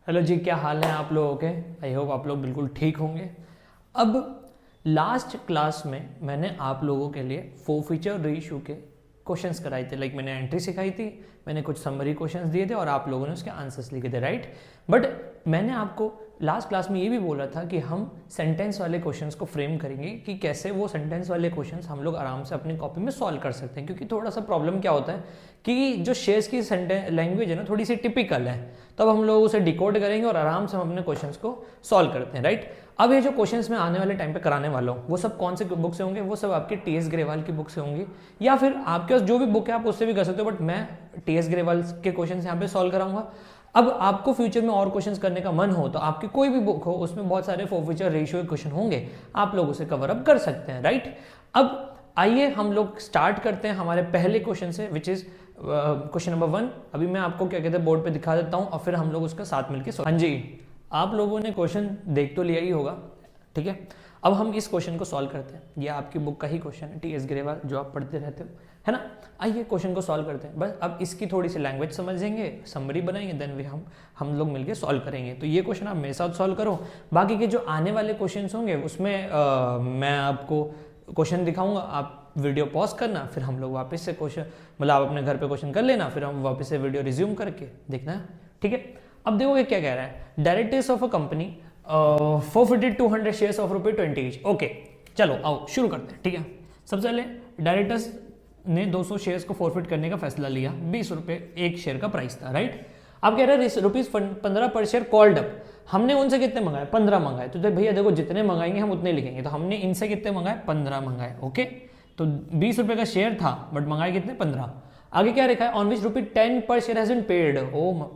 Hello जी, क्या हाल है आप लोगों के। आई होप आप लोग बिल्कुल ठीक होंगे। अब लास्ट क्लास में मैंने आप लोगों के लिए फोरफीचर रीइश्यू के क्वेश्चंस कराए थे। लाइक मैंने एंट्री सिखाई थी, मैंने कुछ समरी क्वेश्चंस दिए थे और आप लोगों ने उसके आंसर्स लिखे थे, राइट। बट मैंने आपको लास्ट क्लास में ये भी बोला था कि हम सेंटेंस वाले क्वेश्चंस को फ्रेम करेंगे कि कैसे वो सेंटेंस वाले क्वेश्चंस हम लोग आराम से अपनी कॉपी में सॉल्व कर सकते हैं। क्योंकि थोड़ा सा प्रॉब्लम क्या होता है कि जो शेयर्स की लैंग्वेज है ना, थोड़ी सी टिपिकल है, तब हम लोग उसे डिकोड करेंगे और आराम से हम अपने क्वेश्चंस को सॉल्व करते हैं, राइट। अब ये जो क्वेश्चंस मैं आने वाले टाइम पे कराने वाला हूँ वो सब कौन से बुक से होंगे? वो सब आपके टीएस ग्रेवाल की बुक से होंगी, या फिर आपके पास जो भी बुक है आप उससे भी कर सकते हो। बट मैं टीएस ग्रेवाल के क्वेश्चंस यहाँ पे सॉल्व कराऊंगा। अब आपको फ्यूचर में और क्वेश्चंस करने का मन हो तो आपकी कोई भी बुक हो उसमें बहुत सारे फोरफीचर रेशियो के क्वेश्चन होंगे, आप लोग उसे कवर अप कर सकते हैं, राइट। अब आइए हम लोग स्टार्ट करते हैं हमारे पहले क्वेश्चन से, विच इज क्वेश्चन नंबर 1। अभी मैं आपको क्या कहते हैं बोर्ड पे दिखा देता हूँ और फिर हम लोग उसका साथ मिलकर। हाँ जी, आप लोगों ने क्वेश्चन देख तो लिया ही होगा, ठीक है। अब हम इस क्वेश्चन को सॉल्व करते हैं। ये आपकी बुक का ही क्वेश्चन है, टीएस ग्रेवाल, जो आप पढ़ते रहते हो, है ना। आइए क्वेश्चन को सॉल्व करते हैं। बस अब इसकी थोड़ी सी लैंग्वेज समझेंगे, समरी बनाएंगे, देन वी हम लोग मिलके सॉल्व करेंगे। तो ये क्वेश्चन आप मेरे साथ सॉल्व करो। बाकी के जो आने वाले क्वेश्चंस होंगे उसमें मैं आपको क्वेश्चन दिखाऊंगा, आप वीडियो पॉज करना, फिर हम लोग वापस से क्वेश्चन, मतलब आप अपने घर पे क्वेश्चन कर लेना, फिर हम वापस से वीडियो रिज्यूम करके देखना, ठीक है। अब देखो ये क्या कह रहा है, directors of a company forfeited 200 shares of ₹20 each. Okay, चलो आओ शुरू करते हैं, ठीक है। सबसे पहले डायरेक्टर्स ने 200 शेयर्स को फॉरफिट करने का फैसला लिया, ₹20 एक शेयर का प्राइस था, राइट। अब कह रहे हैं ₹15 पर शेयर कॉल्ड अप। हमने उनसे कितने मंगाए? 15 मंगाए। तो भैया देखो, जितने मंगाएंगे हम उतने लिखेंगे। तो हमने इनसे कितने मंगाए? 15 मंगाए, ओके। तो ₹20 का शेयर था बट मंगाए कितने? 15। आगे क्या लिखा है? On which ₹10 per share has been paid.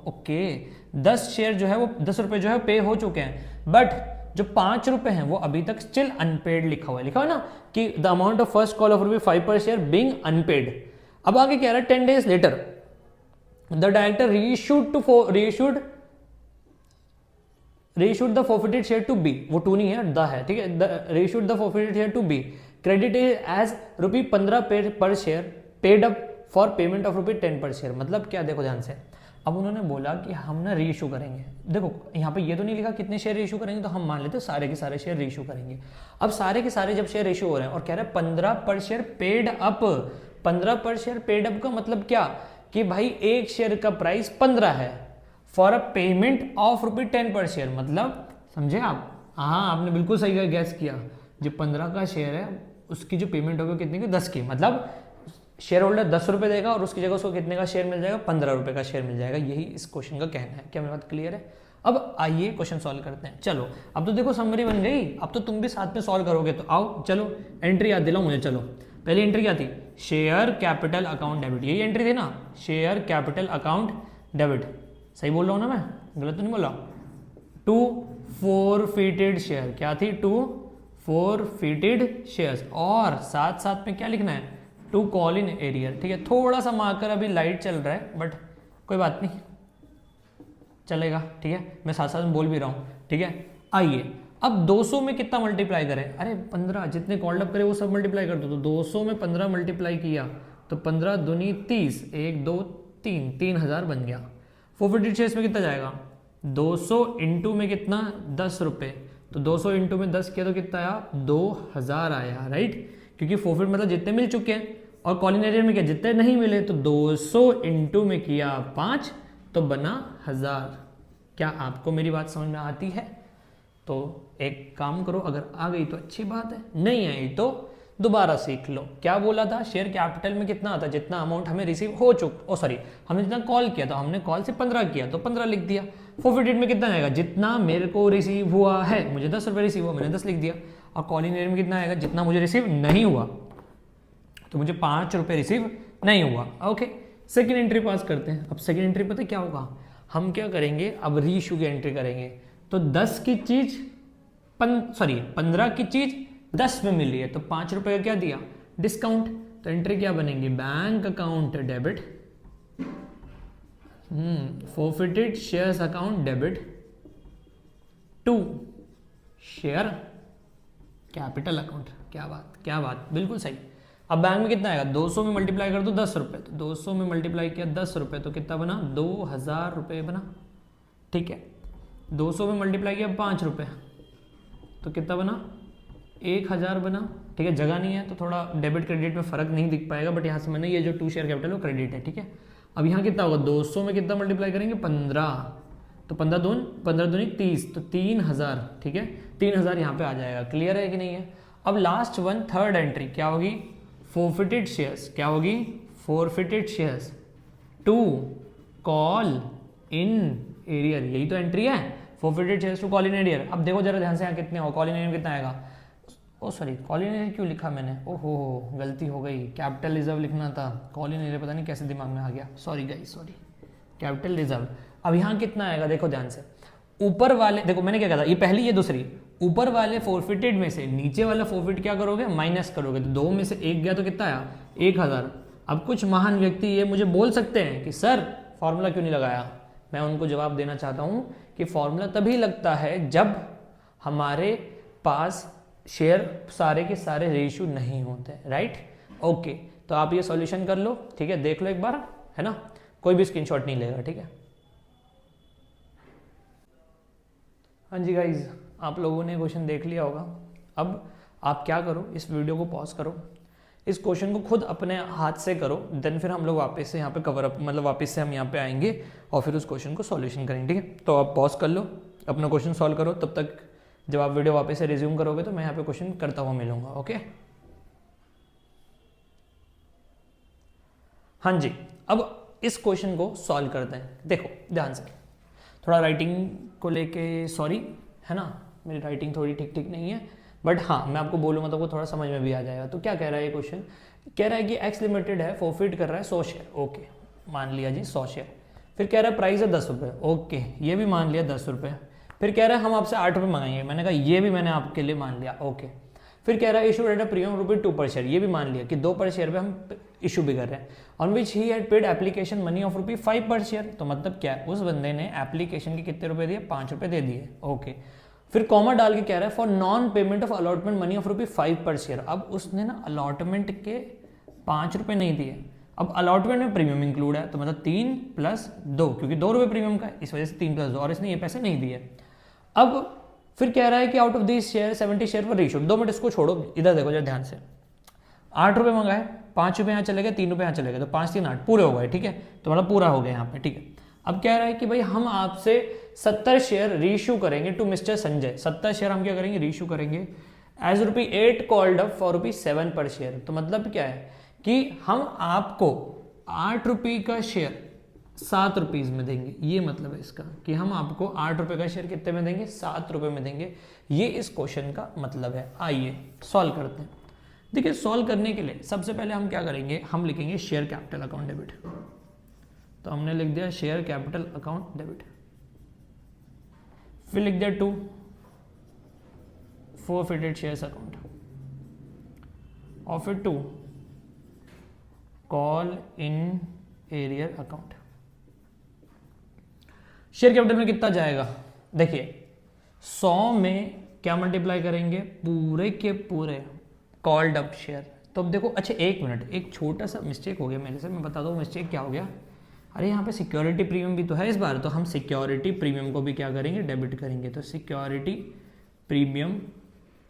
Okay, 10 share जो है वो ₹10 जो है पे हो चुके हैं, बट जो ₹5 हैं वो अभी तक स्टिल अनपेड लिखा हुआ है। लिखा हुआ ना कि the amount of first call of ₹5 पर शेयर बीइंग अनपेड। अब आगे कह रहा है 10 days later the director reissued the forfeited share to be. वो टू नहीं है, द है, ठीक है। reissued the forfeited share to be, credit as ₹15 per share, paid up for payment of ₹10 per share. मतलब क्या, देखो ध्यान से। अब उन्होंने बोला कि हम ना रीइशू करेंगे। देखो यहाँ पे ये तो नहीं लिखा कितने शेयर रीइशू करेंगे, तो हम मान लेते हैं सारे के सारे शेयर रीइशू करेंगे। अब सारे के सारे जब शेयर इशू हो रहे हैं और कह रहे हैं 15 per share paid up. 15 per share paid up का मतलब क्या कि भाई एक शेयर का प्राइस 15 है, for a payment of ₹10 per share. मतलब समझे आप? हाँ, आपने बिल्कुल सही गैस किया। जो 15 का शेयर है उसकी जो पेमेंट होगी कितने की? 10 की। मतलब शेयर होल्डर ₹10 देगा और उसकी जगह उसको कितने का शेयर मिल जाएगा? ₹15 का शेयर मिल जाएगा। यही इस क्वेश्चन का कहना है। क्या मेरी बात क्लियर है? अब आइए क्वेश्चन सॉल्व करते हैं। चलो अब तो देखो समरी बन गई, अब तो तुम भी साथ में सॉल्व करोगे। तो आओ चलो एंट्री याद दिलाओ मुझे। चलो पहली एंट्री क्या थी? Share capital account debit. यही एंट्री थी ना, शेयर कैपिटल अकाउंट डेबिट। सही बोल रहा हूँ ना मैं? गलत तो नहीं बोल रहा? To forfeited share. क्या थी? To forfeited shares. और साथ साथ में क्या लिखना है? टू कॉल इन एरियर, ठीक है। थोड़ा सा मार्कर अभी लाइट चल रहा है बट कोई बात नहीं, चलेगा, ठीक है। मैं साथ साथ में बोल भी रहा हूँ, ठीक है। आइए अब 200 में कितना मल्टीप्लाई करें? अरे 15, जितने कॉल्ड अप करे वो सब मल्टीप्लाई कर दो। तो 200 में 15 मल्टीप्लाई किया तो 15 दूनी 30, 1 2 3, 3000 बन गया। फोरफिटेड शेयर्स में कितना जाएगा? 200 इंटू में कितना? ₹10। तो 200 इंटू में 10 किया तो कितना आया? 2000 आया, राइट। क्योंकि फोरफिट मतलब जितने मिल चुके हैं, और कॉलिन एरियर में क्या? जितने नहीं मिले। तो 200 इंटू में किया 5 तो बना 1000। क्या आपको मेरी बात समझ में आती है? तो एक काम करो, अगर आ गई तो अच्छी बात है, नहीं आई तो दोबारा सीख लो। क्या बोला था? शेयर कैपिटल में कितना आता? जितना अमाउंट हमें रिसीव हो हमने जितना कॉल किया, तो हमने कॉल से 15 किया तो 15 लिख दिया। फोरफिटेड में कितना आएगा? जितना मेरे को रिसीव हुआ है, मुझे ₹10 रिसीव हुआ, मैंने 10 लिख दिया। और कॉलिंग एरियर में कितना आएगा? जितना मुझे रिसीव नहीं हुआ, तो मुझे ₹5 रिसीव नहीं हुआ, ओके। सेकेंड एंट्री पास करते हैं। अब सेकेंड एंट्री पता क्या होगा? हम क्या करेंगे? अब रीइश्यू की एंट्री करेंगे। तो 10 की चीज 15 की चीज 10 में मिली है, तो ₹5 का क्या दिया? डिस्काउंट। तो एंट्री क्या बनेंगी? Bank account debit, forfeited shares account debit to share capital account. क्या बात, क्या बात, बिल्कुल सही। अब बैंक में कितना आएगा? 200 में मल्टीप्लाई कर दो ₹10, तो 200 में मल्टीप्लाई किया ₹10 तो कितना बना? ₹2000 बना, ठीक है। 200 में मल्टीप्लाई किया 5 रुपये, तो कितना बना 1000 बना। ठीक है, जगह नहीं है तो थोड़ा डेबिट क्रेडिट में फ़र्क नहीं दिख पाएगा, बट यहाँ से मैंने ये जो 2 शेयर कैपिटल वो क्रेडिट है। ठीक है, अब यहाँ कितना होगा 200 में कितना मल्टीप्लाई करेंगे 15, तो 15 दूनी 30, तो 3000। ठीक है, 3000 यहाँ पे आ जाएगा। क्लियर है कि नहीं है? अब लास्ट वन थर्ड एंट्री क्या होगी, फोरफिटेड शेयर्स। क्या होगी, forfeited shares to call in arrear, यही तो एंट्री है, forfeited shares to call in arrear. अब देखो जरा ध्यान से यहाँ कितने हो, कॉल इन एरियर कितना आएगा, ओ सॉरी कॉल इन एरियर क्यों लिखा मैंने, ओहो गलती हो गई, कैपिटल रिजर्व लिखना था, कॉल इन एरियर पता नहीं कैसे दिमाग में आ गया, sorry guys sorry, capital reserve. अब यहाँ कितना आएगा देखो ध्यान से, ऊपर वाले देखो मैंने क्या कहा था, ये पहली ये दूसरी, ऊपर वाले फोरफिटेड में से नीचे वाला फोरफिट क्या करोगे, माइनस करोगे, तो 2 में से 1 गया तो कितना आया 1000। अब कुछ महान व्यक्ति ये मुझे बोल सकते हैं कि सर फॉर्मूला क्यों नहीं लगाया, मैं उनको जवाब देना चाहता हूं कि फॉर्मूला तभी लगता है जब हमारे पास शेयर सारे के सारे रेशियो नहीं होते, राइट। ओके, तो आप ये सॉल्यूशन कर लो, ठीक है, देख लो एक बार, है ना, कोई भी स्क्रीनशॉट नहीं लेगा, ठीक है। हाँ जी गाइज, आप लोगों ने क्वेश्चन देख लिया होगा। अब आप क्या करो, इस वीडियो को पॉज करो, इस क्वेश्चन को खुद अपने हाथ से करो, देन फिर हम लोग वापस से यहाँ पे कवर अप, मतलब वापस से हम यहाँ पे आएंगे और फिर उस क्वेश्चन को सॉल्यूशन करेंगे, ठीक है। तो आप पॉज कर लो, अपना क्वेश्चन सॉल्व करो, तब तक जब आप वीडियो वापस से रिज्यूम करोगे तो मैं यहाँ पे क्वेश्चन करता हुआ मिलूंगा, ओके। हाँ जी, अब इस क्वेश्चन को सॉल्व करते हैं। देखो ध्यान से, थोड़ा राइटिंग को लेके सॉरी, है ना, मेरी राइटिंग थोड़ी ठीक ठीक नहीं है, बट हाँ मैं आपको बोलूँगा तो वो थोड़ा समझ में भी आ जाएगा। तो क्या कह रहा है ये क्वेश्चन, कह रहा है कि एक्स लिमिटेड है, फोरफिट कर रहा है 100 शेयर, ओके मान लिया जी 100 शेयर। फिर कह रहा है प्राइस है 10 रुपये, ओके ये भी मान लिया 10 रुपये। फिर कह रहा है हम आपसे 8 रुपये मंगाएंगे, मैंने कहा ये भी मैंने आपके लिए मान लिया, ओके। फिर कह रहा है इशू एट अ प्रीमियम ₹2 पर शेयर, ये भी मान लिया कि 2 पर शेयर पे हम इशू भी कर रहे हैं। On which he had paid application money of ₹5 पर शेयर, तो मतलब क्या है, उस बंदे ने एप्लीकेशन के कितने रुपए दिए, 5 रुपये दे दिए, ओके। फिर कॉमा डाल के कह रहा है for non payment of allotment money of ₹5 पर शेयर। अब उसने ना अलॉटमेंट के 5 रुपये नहीं दिए, अब अलॉटमेंट में प्रीमियम इंक्लूड है, तो मतलब 3 + 2, क्योंकि 2 रुपये प्रीमियम का है, इस वजह से 3 + 2, और इसने ये पैसे नहीं दिए। अब फिर कह रहा है कि out of this share 70 share पर रेशियो, 2 मिनट इसको छोड़ो, इधर देखो जरा ध्यान से, 8 रुपये मंगाए, 5 रुपये यहाँ चले गए, 3 रुपये यहाँ चले गए, तो 5 3 8 पूरे हो गए, ठीक है, तो मतलब पूरा हो गया यहाँ पे, ठीक है। अब कह रहा है कि भाई हम आपसे 70 शेयर रीइश्यू करेंगे टू मिस्टर संजय, 70 शेयर हम क्या करेंगे, रीइश्यू करेंगे एज ₹8 कॉल्ड अप फॉर ₹7 पर शेयर। तो मतलब क्या है कि हम आपको 8 रुपये का शेयर 7 रुपीज़ में देंगे, ये मतलब है इसका कि हम आपको 8 रुपये का शेयर कितने में देंगे, 7 रुपये में देंगे, ये इस क्वेश्चन का मतलब है। आइए सॉल्व करते हैं। देखिए सॉल्व करने के लिए सबसे पहले हम क्या करेंगे, हम लिखेंगे शेयर कैपिटल अकाउंट डेबिट, तो हमने लिख दिया शेयर कैपिटल अकाउंट डेबिट। फिर लिख दिया 2 फोरफिटेड शेयर्स अकाउंट, और फिर 2 call in arrear account. Share capital में कितना जाएगा, देखिए 100 में क्या मल्टीप्लाई करेंगे, पूरे के पूरे कॉल्ड अप शेयर। तो अब देखो, अच्छा एक मिनट, एक छोटा सा मिस्टेक हो गया मेरे से, मैं बता दूँ मिस्टेक क्या हो गया। अरे यहाँ पे सिक्योरिटी प्रीमियम भी तो है इस बार, तो हम सिक्योरिटी प्रीमियम को भी क्या करेंगे, डेबिट करेंगे, तो सिक्योरिटी प्रीमियम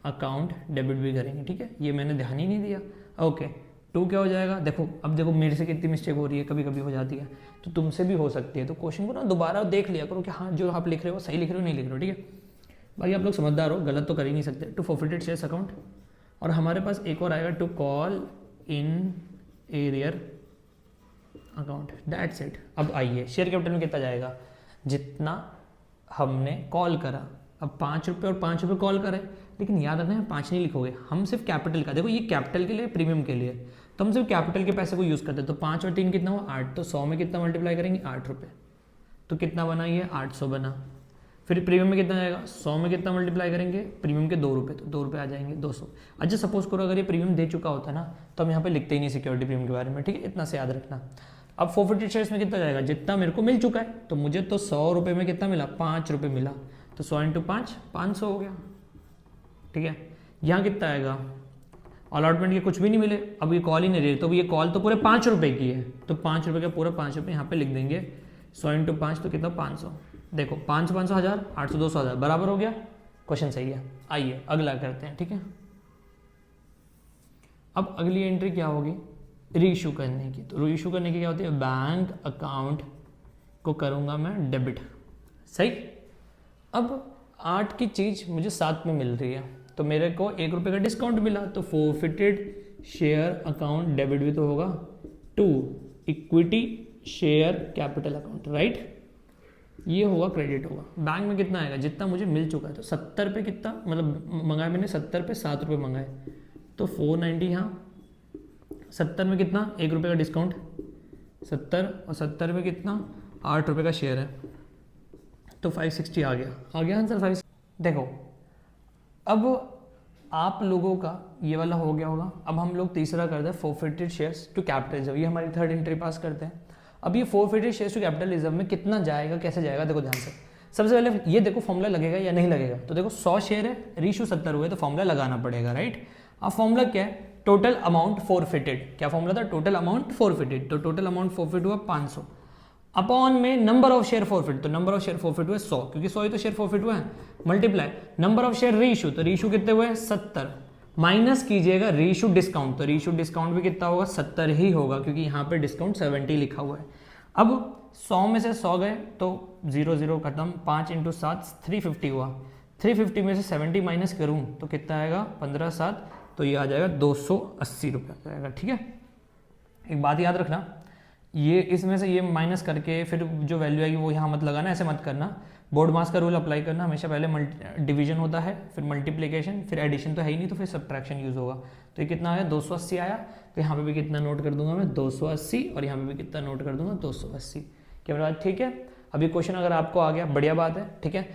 अकाउंट डेबिट भी करेंगे, ठीक है, ये मैंने ध्यान ही नहीं दिया, ओके। 2 क्या हो जाएगा, देखो अब देखो मेरे से कितनी मिस्टेक हो रही है, कभी कभी हो जाती है, तो तुमसे भी हो सकती है, तो क्वेश्चन को ना दोबारा देख लिया करो कि हाँ जो आप लिख रहे हो सही लिख रहे हो नहीं लिख रहे हो, ठीक है। भाई आप लोग समझदार हो, गलत तो कर ही नहीं सकते। 2 फोरफिटेड शेयर्स अकाउंट, और हमारे पास एक और आएगा 2 call in arrear account, that's it. अब आइए शेयर कैपिटल में कितना जाएगा, जितना हमने कॉल करा। अब 5 रुपये और 5 रुपये कॉल करें, लेकिन याद रखना है 5 नहीं लिखोगे, हम सिर्फ कैपिटल का, देखो ये कैपिटल के लिए प्रीमियम के लिए, तो हम सिर्फ कैपिटल के पैसे को यूज़ करते हैं। तो 5 और 3 कितना हुआ 8, तो 100 में कितना मल्टीप्लाई करेंगे 8 रुपये, तो कितना बना ये 800 बना। फिर प्रीमियम में कितना जाएगा, 100 में कितना मल्टीप्लाई करेंगे, प्रीमियम के 2 रुपये, तो 2 रुपये आ जाएंगे 200। अच्छा सपोज करो अगर ये प्रीमियम दे चुका होता ना, तो हम यहाँ पे लिखते ही नहीं सिक्योरिटी प्रीमियम के बारे में, ठीक है, इतना से याद रखना। अब फोरफिटेड शेयर्स में कितना जाएगा, जितना मेरे को मिल चुका है, तो मुझे तो 100 रुपये में कितना मिला, 5 रुपये मिला, तो 100 × 5 500 हो गया, ठीक है। यहाँ कितना आएगा, अलॉटमेंट के कुछ भी नहीं मिले, अब ये कॉल ही नहीं रही, तो ये कॉल तो पूरे 5 रुपये की है, तो 5 रुपये का पूरा 5 रुपये यहाँ पे लिख देंगे, 100 × 5 तो कितना 500, देखो 500 500 1000, 800 200 1000 बराबर हो गया, क्वेश्चन सही है। आइए अगला करते हैं, ठीक है। अब अगली एंट्री क्या होगी, रीइशू करने की। तो रीइशू करने की क्या होती है, बैंक अकाउंट को करूँगा मैं डेबिट, सही। अब 8 की चीज़ मुझे 7 में मिल रही है, तो मेरे को 1 रुपये का डिस्काउंट मिला, तो फोरफिटेड शेयर अकाउंट डेबिट भी तो होगा to equity share capital account, right. ये होगा क्रेडिट होगा। बैंक में कितना आएगा, जितना मुझे मिल चुका है। तो 70 पे कितना, मतलब मंगाया मैंने 70 पे 7 रुपये मंगाए, तो 490 यहाँ। 70 में कितना, 1 रुपये का डिस्काउंट, 70 और 70 में कितना, 8 रुपये का शेयर है, तो 560 आ गया आंसर 5। देखो अब आप लोगों का ये वाला हो गया होगा। अब हम लोग तीसरा करते हैं forfeited shares to capital reserve. ये हमारी थर्ड एंट्री पास करते हैं। अब ये forfeited shares to capital reserve में कितना जाएगा, कैसे जाएगा, देखो ध्यान से। सबसे पहले ये देखो फॉर्मूला लगेगा या नहीं लगेगा। तो देखो 100 शेयर है, रीइशू 70 हुए, तो फॉर्मूला लगाना पड़ेगा, राइट। अब फॉर्मूला क्या है, टोटल अमाउंट फोरफिटेड। क्या फॉर्मूला था, टोटल अमाउंट फोरफिटेड। तो टोटल अमाउंट फोरफिट हुआ 500 अपॉन में नंबर ऑफ शेयर फोरफिट। तो नंबर ऑफ शेयर फोरफिट हुए 100, क्योंकि 100 ही तो शेयर फोरफिट हुआ है, multiply number of share reissue. तो रीइशू कितने हुए, 70, माइनस कीजिएगा रीइशू डिस्काउंट। तो रीइशू डिस्काउंट भी कितना होगा, 70 ही होगा, क्योंकि यहाँ पे डिस्काउंट 70 लिखा हुआ है। अब 100 में से 100 गए तो 0 0 खत्म, 5 × 7 350 हुआ। 350 में से 70 माइनस करूँ तो कितना आएगा, 15 7, तो ये आ जाएगा 280 रुपये आ जाएगा, ठीक है। एक बात याद रखना, ये इसमें से ये माइनस करके फिर जो वैल्यू आएगी वो यहाँ मत लगाना, ऐसे मत करना। बोर्ड मास का रूल अप्लाई करना, हमेशा पहले डिवीजन होता है, फिर मल्टीप्लिकेशन, फिर एडिशन तो है ही नहीं, तो फिर सब्ट्रैक्शन यूज होगा। तो ये कितना आया, 280 आया। तो यहाँ पे भी कितना नोट कर दूंगा मैं, 280, और यहाँ पे भी कितना नोट कर दूंगा, 280। क्या मेरी बात ठीक है। अभी क्वेश्चन अगर आपको आ गया बढ़िया बात है, ठीक है।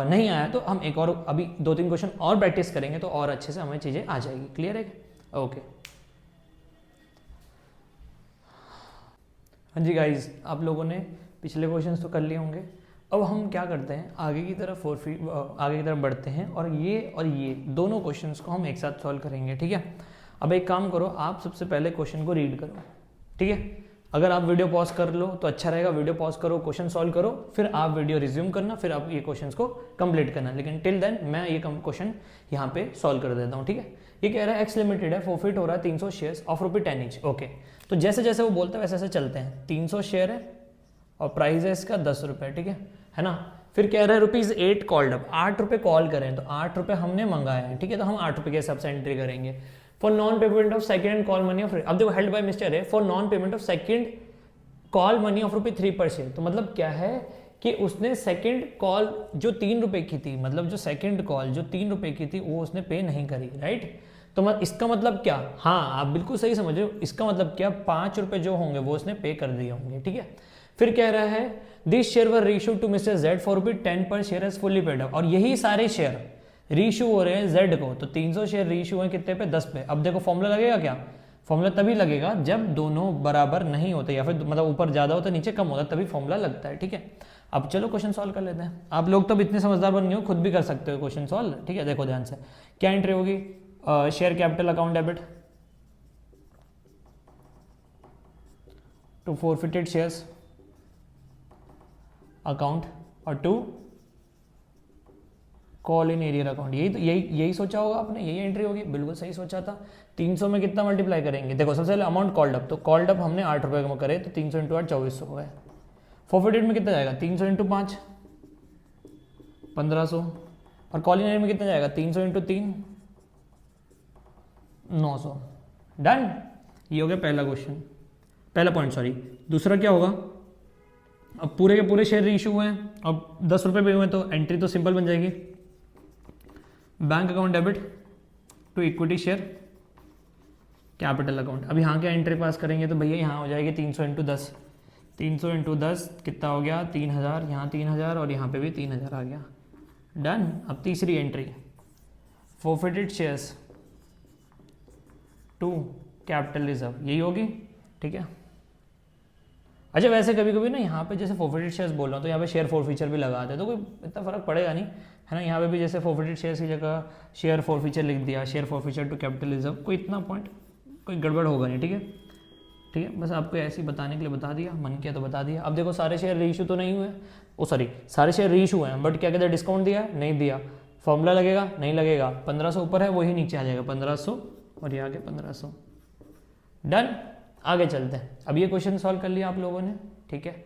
नहीं आया तो हम एक और अभी 2-3 क्वेश्चन और प्रैक्टिस करेंगे, तो और अच्छे से हमें चीज़ें आ जाएगी। क्लियर है, ओके। हाँ जी गाइज, आप लोगों ने पिछले क्वेश्चंस तो कर लिए होंगे। अब हम क्या करते हैं, आगे की तरफ आगे की तरफ बढ़ते हैं, और ये दोनों क्वेश्चंस को हम एक साथ सॉल्व करेंगे, ठीक है। अब एक काम करो, आप सबसे पहले क्वेश्चन को रीड करो, ठीक है। अगर आप वीडियो पॉज कर लो तो अच्छा रहेगा, वीडियो पॉज करो, क्वेश्चन सॉल्व करो, फिर आप वीडियो रिज्यूम करना, फिर आप ये क्वेश्चन को कंप्लीट करना। लेकिन टिल देन मैं ये क्वेश्चन यहाँ पे सॉल्व कर देता हूँ, ठीक है। ये कह रहा है एक्स लिमिटेड है, फोरफिट हो रहा है 300 शेयर्स ऑफ ₹10 ईच, ओके। तो जैसे जैसे वो बोलता है वैसे वैसे चलते हैं। 300 शेयर है और प्राइस है इसका 10 रुपये, ठीक है ना। फिर कह रहा है ₹8 कॉल्ड अप, 8 रुपये कॉल करें, तो 8 रुपये हमने मंगाया है, ठीक है। तो हम 8 रुपये के हिसाब से एंट्री करेंगे। For non payment of second call money of, अब देखो हेल्ड बाय मिस्टर है, for non payment of second call money of ₹3 पर शेयर। तो मतलब क्या है कि उसने सेकंड कॉल जो 3 रुपये की थी, मतलब जो सेकंड कॉल जो 3 रुपये की थी वो उसने पे नहीं करी, राइट। तो इसका मतलब क्या, हाँ आप बिल्कुल सही समझ रहे हो, इसका मतलब क्या, 5 रुपये जो होंगे वो उसने पे कर दिए होंगे, ठीक है। फिर कह रहा है this share were reissued to mister Z for ₹10 per share as fully paid up, और यही सारे शेयर रीइश्यू हो रहे हैं जेड को। तो 300 शेयर रीइश्यू हैं कितने पे, 10 पे। अब देखो फॉर्मूला लगेगा क्या, फॉर्मूला तभी लगेगा जब दोनों बराबर नहीं होते, या फिर मतलब ऊपर ज्यादा होता है नीचे कम होता है, तभी फॉर्मूला लगता है, ठीक है। अब चलो क्वेश्चन सॉल्व कर लेते हैं। आप लोग तो इतने समझदार बन गए हो, खुद भी कर सकते हो क्वेश्चन सॉल्व, ठीक है। देखो ध्यान से, क्या एंट्री होगी, share capital account debit to forfeited shares account और to call in arrear account. यही सोचा होगा आपने, यही एंट्री होगी, बिल्कुल सही सोचा था। 300 में कितना मल्टीप्लाई करेंगे, देखो सबसे पहले अमाउंट कॉल्ड अप, तो कॉल्ड अप हमने 8 रुपये में करे, तो 300 × 8 2400 हो गए। फोरफिटेड में कितना जाएगा, 300 × 5 1500, और कॉल इन एरियर में कितना जाएगा, 300 × 3 900। डन, ये हो गया पहला क्वेश्चन, पहला पॉइंट, सॉरी। दूसरा क्या होगा, अब पूरे के पूरे शेयर इशू हुए हैं, अब 10 रुपये पे हुए, तो एंट्री तो सिंपल बन जाएगी, bank account debit to equity share capital account. अब यहाँ क्या एंट्री पास करेंगे, तो भैया यहाँ हो जाएगी 300 × 10, 300 × 10 कितना हो गया, 3000, यहाँ 3000 और यहाँ पे भी 3000 आ गया। डन। अब तीसरी entry, forfeited shares to capital reserve, यही होगी, ठीक है। अच्छा वैसे कभी कभी ना यहाँ पे जैसे फोरफिटेड शेयर्स बोल रहा हूँ, तो यहाँ पे शेयर फोरफीचर भी लगाते हैं, तो कोई इतना फर्क पड़ेगा नहीं, है ना। यहाँ पे भी जैसे फोरफिटेड शेयर्स की जगह शेयर फोरफीचर लिख दिया, share forfeiture to capital reserve, कोई इतना पॉइंट कोई गड़बड़ होगा नहीं, ठीक है। ठीक है, बस आपको ऐसे ही बताने के लिए बता दिया, मन किया तो बता दिया। अब देखो सारे शेयर रीइशू तो नहीं हुए, ओ सॉरी सारे शेयर रीइशू हैं, बट क्या कहते हैं डिस्काउंट दिया नहीं दिया, फॉर्मूला लगेगा नहीं लगेगा, 1500 ऊपर है वही नीचे आ जाएगा 1500 और ये आगे 1500। डन, आगे चलते हैं। अब ये क्वेश्चन सॉल्व कर लिया आप लोगों ने, ठीक है।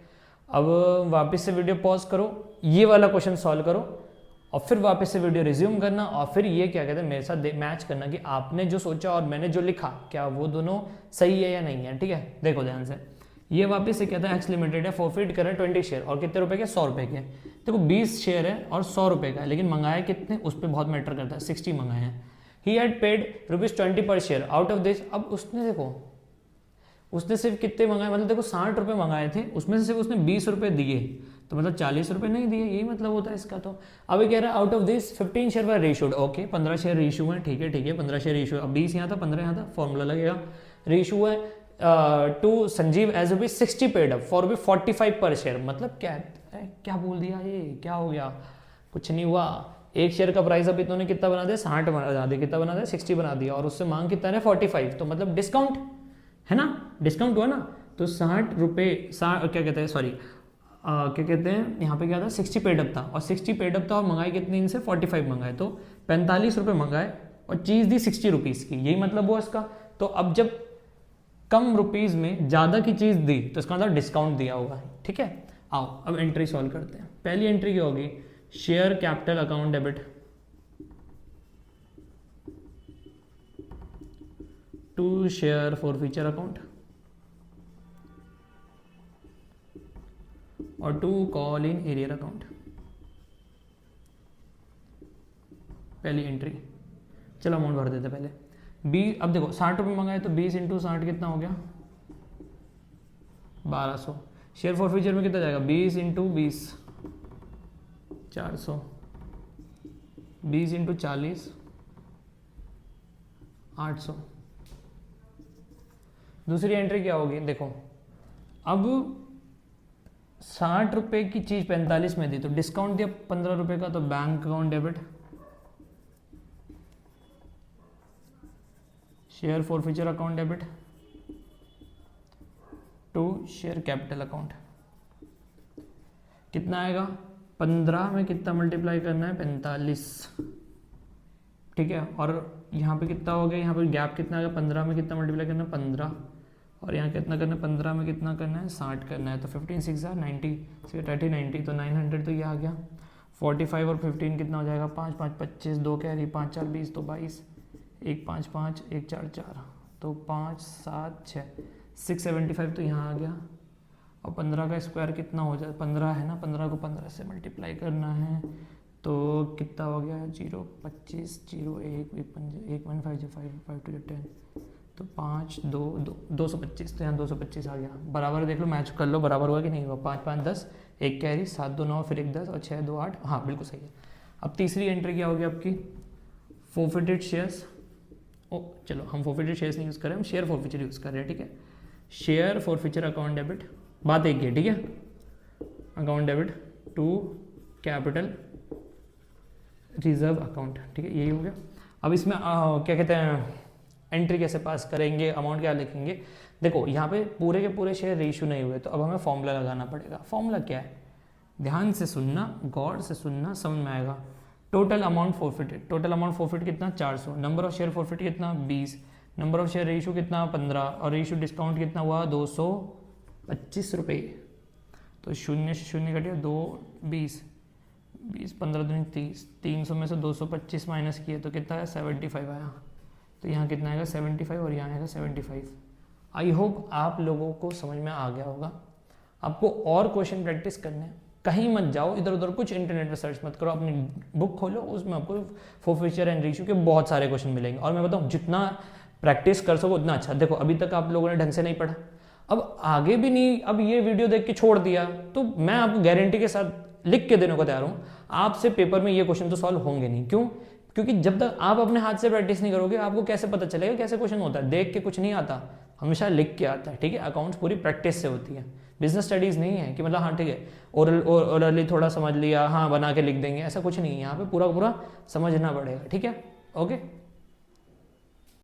अब वापस से वीडियो पॉज करो, ये वाला क्वेश्चन सॉल्व करो और फिर वापस से वीडियो रिज्यूम करना और फिर ये क्या कहते हैं मेरे साथ मैच करना कि आपने जो सोचा और मैंने जो लिखा क्या वो दोनों सही है या नहीं है, ठीक है। देखो ध्यान से, ये वापस से कहता है एक्स लिमिटेड है, फॉरफिट करें 20 शेयर और कितने रुपए के, 100 रुपए के। देखो 20 शेयर है और 100 रुपए का है, लेकिन मंगाए कितने उस पर बहुत मैटर करता है, 60 मंगाए हैं। ही हैड पेड ₹20 पर शेयर आउट ऑफ दिस। अब उसने देखो उसने सिर्फ कितने मंगाए, मतलब देखो 60 रुपए मंगाए थे, उसमें से सिर्फ उसने 20 रुपए दिए, तो मतलब 40 रुपए नहीं दिए, यही मतलब होता है इसका। तो अब ये कह रहा है out of this 15 share were reissued, okay 15 share reissue है, ठीक है 15 शेयर रीइशू, अब 20 यहाँ था 15 यहाँ था, फॉर्मूला लगेगा। रीइशू है to Sanjeev as ₹60 paid up for ₹45 per share, मतलब क्या बोल दिया, ये क्या हो गया, कुछ नहीं हुआ। एक शेयर का प्राइस अभी इन्होंने कितना बना दिया, 60 बना दिया, कितना बना दिया 60 बना दिया, और उससे मांग कितना है 45, तो मतलब डिस्काउंट है ना, डिस्काउंट हुआ ना। तो 60 रुपये क्या कहते हैं, सॉरी क्या कहते हैं यहाँ पे क्या था 60 पेड अप था, और 60 पेड अप था और मंगाई कितनी इनसे 45 मंगाए, तो 45 रुपये मंगाए और चीज़ दी 60 रुपीज़ की, यही मतलब हुआ इसका। तो अब जब कम रुपीज़ में ज़्यादा की चीज़ दी तो इसका मतलब डिस्काउंट दिया होगा, ठीक है। आओ अब एंट्री सॉल्व करते हैं। पहली एंट्री क्या होगी, share capital account debit to share forfeiture account और to call in arrear account. पहली एंट्री, चलो अमाउंट भर देते पहले। 20, अब देखो 60 रुपये मंगाए तो 20 × 60 कितना हो गया 1200। शेयर फॉरफीचर में कितना जाएगा 20 × 20 400, 20 × 40 800। दूसरी एंट्री क्या होगी, देखो अब 60 रुपये की चीज़ 45 में दी तो डिस्काउंट दिया 15 रुपये का, तो bank account debit share forfeiture account debit to share capital account. कितना आएगा 15 में कितना मल्टीप्लाई करना है 45, ठीक है। और यहाँ पे कितना हो गया, यहाँ पे गैप कितना आ गया, 15 में कितना मल्टीप्लाई करना है 15, और यहाँ कितना करना है 15 में कितना करना है 60 करना है, तो 15 6 90 30 90, तो 900 तो ये आ गया। 45 और 15 कितना हो जाएगा 5 5 25, 2 कैरी 5 4 20, तो 22, 1 5 5 1 4 4, तो 5 7 6 675 तो यहाँ आ गया। और 15 का स्क्वायर कितना हो जाए, 15 है ना, 15 को 15 से मल्टीप्लाई करना है, तो कितना हो गया 0 25 0 1 1 1 5 5 5 2 10, तो 5 2 2 225, तो यहाँ 225 आ गया। बराबर देख लो, मैच कर लो बराबर हुआ कि नहीं हुआ। 5 5 10, 1 कैरी 7 2 9, फिर 1 10 और 6 2 8, हाँ बिल्कुल सही है। अब तीसरी एंट्री क्या होगी आपकी, फॉरफिटेड शेयर्स। ओ चलो हम फॉरफिटेड शेयर्स नहीं यूज़ कर रहे हैं, हम शेयर फॉरफीचर यूज़ कर रहे हैं, ठीक है। शेयर फॉरफीचर अकाउंट डेबिट, बात एक है, ठीक है। Account debit to capital reserve account, ठीक है, यही हो गया। अब इसमें क्या कहते हैं एंट्री कैसे पास करेंगे, अमाउंट क्या लिखेंगे। देखो यहाँ पे पूरे के पूरे शेयर रीइशू नहीं हुए, तो अब हमें फॉर्मूला लगाना पड़ेगा। फॉर्मूला क्या है, ध्यान से सुनना, गौर से सुनना, समझ में आएगा। Total amount forfeited, total amount forfeit कितना 400, नंबर ऑफ शेयर फॉरफिट कितना 20, नंबर ऑफ शेयर रीइशू कितना 15, और रीइशू डिस्काउंट कितना हुआ 225 रुपये। तो 0 से 0 घटिया 2 20 20 15 दूनी 30, 300 में से 225 माइनस किए तो कितना है 75 आया। तो यहाँ कितना आएगा 75 और यहाँ आएगा 75। आई होप आप लोगों को समझ में आ गया होगा। आपको और क्वेश्चन प्रैक्टिस करने हैं, कहीं मत जाओ इधर उधर, कुछ इंटरनेट पर सर्च मत करो, अपनी बुक खोलो, उसमें आपको फॉरफीचर एंड रीइशू के बहुत सारे क्वेश्चन मिलेंगे। और मैं बताऊँ जितना प्रैक्टिस कर सको उतना अच्छा। देखो अभी तक आप लोगों ने ढंग से नहीं पढ़ा, अब आगे भी नहीं, अब ये वीडियो देख के छोड़ दिया, तो मैं आपको गारंटी के साथ लिख के देने को तैयार हूँ, आपसे पेपर में ये क्वेश्चन तो सॉल्व होंगे नहीं। क्यों? क्योंकि जब तक आप अपने हाथ से प्रैक्टिस नहीं करोगे आपको कैसे पता चलेगा कैसे क्वेश्चन होता है। देख के कुछ नहीं आता, हमेशा लिख के आता है, ठीक है। अकाउंट्स पूरी प्रैक्टिस से होती है, बिजनेस स्टडीज़ नहीं है कि मतलब हाँ ठीक है ओरली थोड़ा समझ लिया, हाँ बना के लिख देंगे, ऐसा कुछ नहीं है। यहाँ पे पूरा पूरा समझना पड़ेगा, ठीक है। ओके।